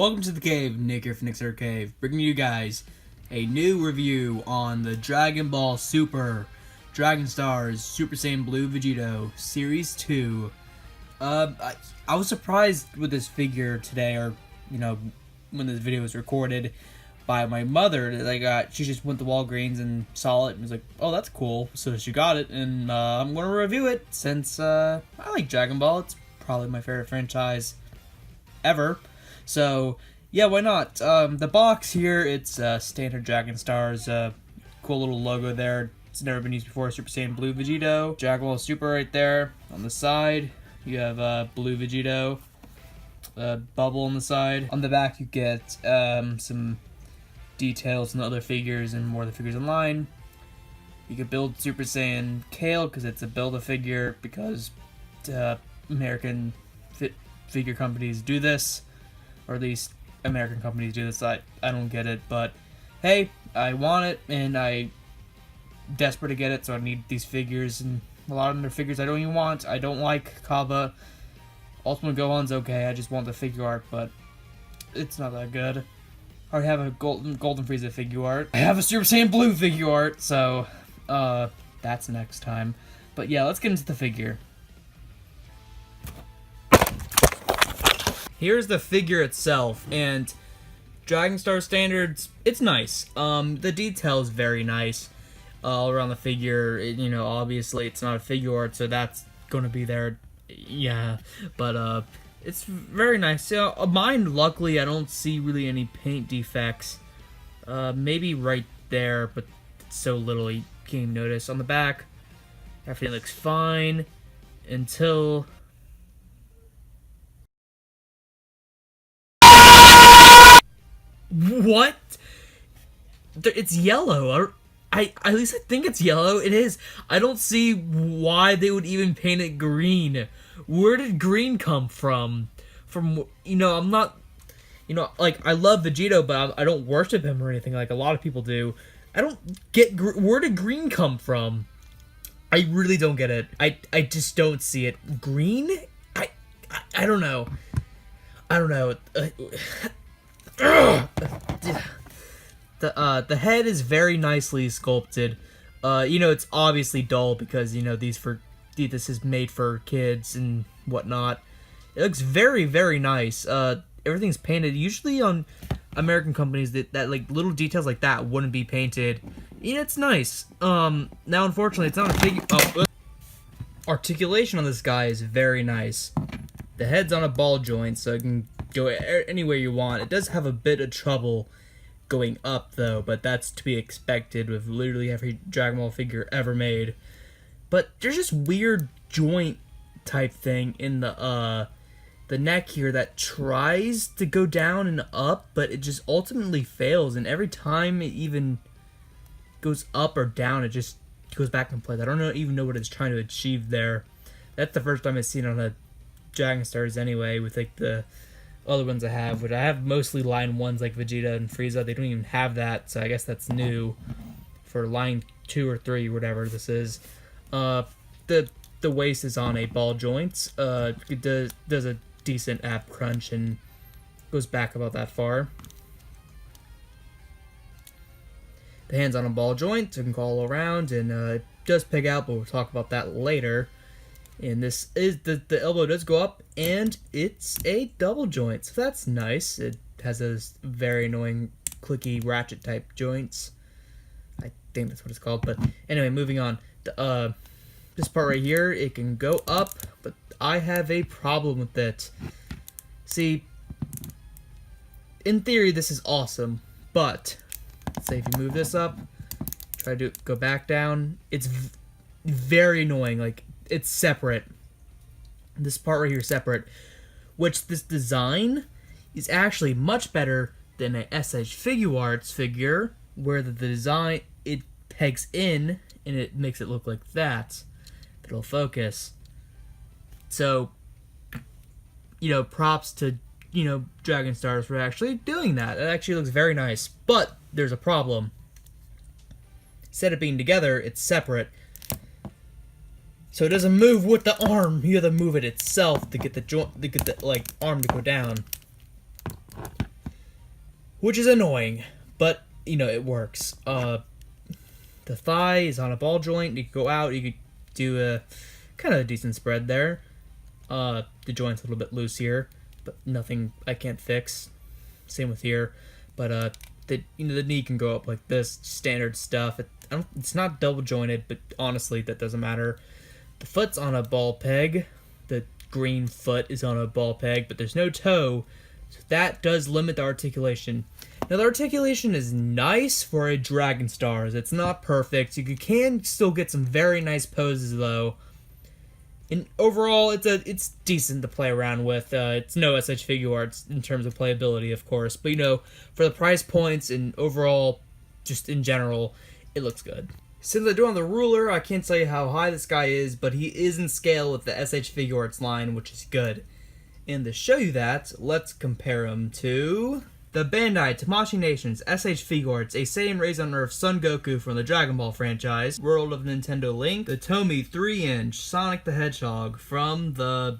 Welcome to the cave, Nick here from Nick's Cave, bringing you guys a new review on the Dragon Ball Super Dragon Stars Super Saiyan Blue Vegito Series 2. I was surprised with this figure today, or, when this video was recorded, by my mother. She just went to Walgreens and saw it and was like, oh, that's cool. So she got it, and I'm going to review it since I like Dragon Ball. It's probably my favorite franchise ever. So, yeah, why not? The box here, it's standard Dragon Stars, cool little logo there. It's never been used before. Super Saiyan Blue Vegito. Dragon Ball Super right there. On the side, you have Blue Vegito. Bubble on the side. On the back, you get some details on the other figures and more of the figures in line. You could build Super Saiyan Kale because it's a build-a-figure, because American figure companies do this. Or at least American companies do this. I don't get it, but hey, I want it, and I'm desperate to get it, so I need these figures, and a lot of them are figures I don't even want. I don't like Kaba. Ultimate Gohan's okay, I just want the figure art, but it's not that good. I already have a Golden Frieza figure art. I have a Super Saiyan Blue figure art, so that's next time. But yeah, let's get into the figure. Here's the figure itself, and Dragon Star standards, it's nice. The detail is very nice all around the figure. Obviously it's not a figure art, so that's going to be there, yeah. But it's very nice. Mine, luckily, I don't see really any paint defects. Maybe right there, but it's so little you can't even notice. On the back, everything looks fine until... What? It's yellow. At least I think it's yellow. It is. I don't see why they would even paint it green. Where did green come from? I'm not, I love Vegito, but I don't worship him or anything like a lot of people do. I don't get, where did green come from? I really don't get it. I just don't see it. Green? I don't know. I don't know. The head is very nicely sculpted. It's obviously dull because this is made for kids and whatnot. It looks very, very nice. Everything's painted. Usually on American companies, that like little details like that wouldn't be painted. Yeah, it's nice. Now unfortunately it's not a figure. Articulation on this guy is very nice. The head's on a ball joint, so it can go anywhere you want. It does have a bit of trouble going up, though, but that's to be expected with literally every Dragon Ball figure ever made. But there's just weird joint type thing in the neck here that tries to go down and up, but it just ultimately fails, and every time it even goes up or down, it just goes back in place. I don't even know what it's trying to achieve there. That's the first time I've seen it on a Dragon Stars anyway, with like the other ones I have, which I have mostly line 1s like Vegeta and Frieza. They don't even have that, so I guess that's new for line 2 or 3, whatever this is. The waist is on a ball joint. It does a decent ab crunch and goes back about that far. The hand's on a ball joint, so it can go all around, and it does pig out, but we'll talk about that later. And this is the elbow does go up, and it's a double joint, so that's nice. It has those very annoying clicky ratchet type joints. I think that's what it's called. But anyway, moving on. This part right here, it can go up, but I have a problem with it. See, in theory, this is awesome, but let's say if you move this up, try to go back down, it's very annoying. Like, it's separate. This part right here is separate, which this design is actually much better than a SH Figure Arts figure, where the design, it pegs in and it makes it look like that. It'll focus. So, props to, Dragon Stars for actually doing that. It actually looks very nice, but there's a problem. Instead of being together, it's separate. So it doesn't move with the arm. You have to move it itself to get the joint, to get the arm to go down. which is annoying, but you know it works. The thigh is on a ball joint. You can go out. You could do a kind of a decent spread there. The joint's a little bit loose here, but nothing I can't fix. Same with here, but the knee can go up like this, standard stuff. It's not double jointed, but honestly that doesn't matter. The foot's on a ball peg. The green foot is on a ball peg, but there's no toe, so that does limit the articulation. Now the articulation is nice for a Dragon Stars. It's not perfect. You can still get some very nice poses though. And overall, it's decent to play around with. It's no SH Figuarts in terms of playability, of course, but for the price points and overall, just in general, it looks good. Since I do on the ruler, I can't tell you how high this guy is, but he is in scale with the SH Figuarts line, which is good. And to show you that, let's compare him to the Bandai Tamashii Nations SH Figuarts, a Saiyan raised on Earth Son Goku from the Dragon Ball franchise, World of Nintendo Link, the Tomy 3-inch Sonic the Hedgehog from the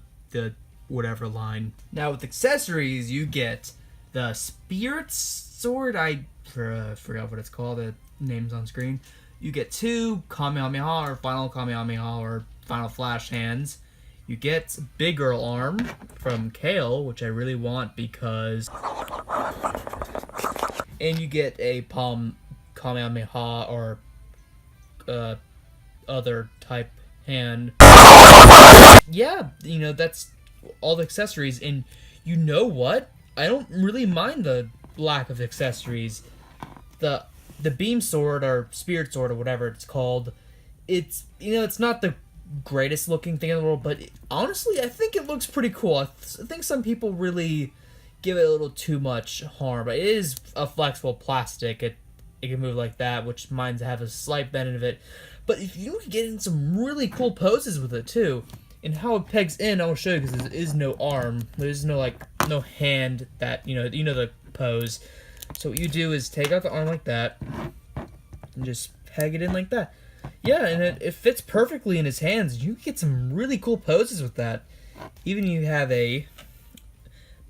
whatever line. Now with accessories, you get the Spirit Sword, I forgot what it's called, the name's on screen. You get 2 Kamehameha or Final Kamehameha or Final Flash hands. You get Big Girl Arm from Kale, which I really want because... And you get a Palm Kamehameha or other type hand. Yeah, that's all the accessories. And you know what? I don't really mind the lack of accessories. The Beam Sword or Spirit Sword or whatever it's called, it's not the greatest looking thing in the world, but honestly I think it looks pretty cool. I think some people really give it a little too much harm, but it is a flexible plastic. It can move like that, which mine have a slight bend of it, but if you can get in some really cool poses with it too. And how it pegs in, I'll show you, because there is no arm, there's no hand that the pose. So what you do is take out the arm like that and just peg it in like that. Yeah, and it fits perfectly in his hands. You can get some really cool poses with that. Even if you have a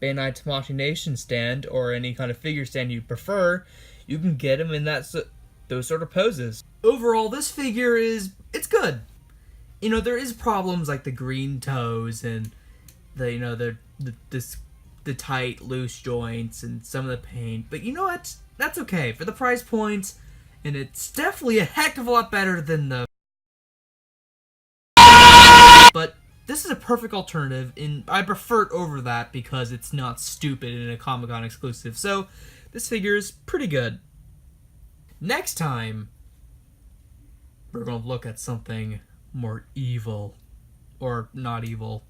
Bandai Tamashii Nation stand or any kind of figure stand you prefer, you can get him in those sort of poses. Overall, this figure it's good. There is problems like the green toes and the tight, loose joints and some of the paint, but that's okay for the price point. And it's definitely a heck of a lot better than the... But this is a perfect alternative, and I prefer it over that because it's not stupid and a Comic-Con exclusive. So, this figure is pretty good. Next time, we're going to look at something more evil. Or not evil.